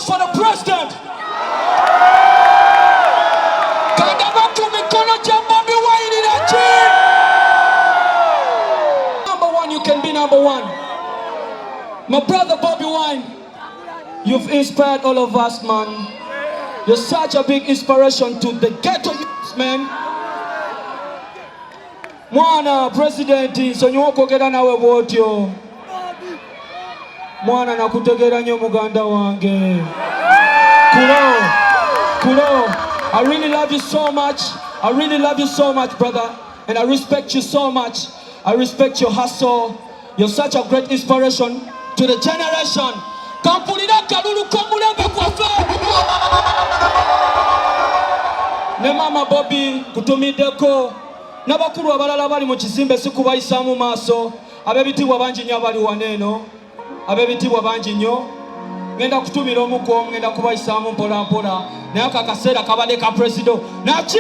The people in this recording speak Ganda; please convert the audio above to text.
for the president. Kanda watu mikono cha Bobi Wine na chini. Number one, you can be number one. My brother Bobi Wine, you've inspired all of us, man. You're such a big inspiration to the ghetto youths, man. Mwana president sonyiwa kwogera nawe bwotyo. Mwana nakutegera nnyo muganda wange. Kulo, I really love you so much. I really love you so much, brother. And I respect you so much. I respect your hustle. You're such a great inspiration to the generation. Kampulira kalulu komulembe kwafe. Ne mama Bobi kutumideko. Nabakulu abalala bali mu kizimbe sikubayisaamu maaso. Abebitibwa bangi nnyo abali waneeno. Abebitibwa bangi nnyo. Ngenda kutumira omuko, ngenda kubayisaamu mpola mpola. Naye akaseera kabadde ka president. Naki?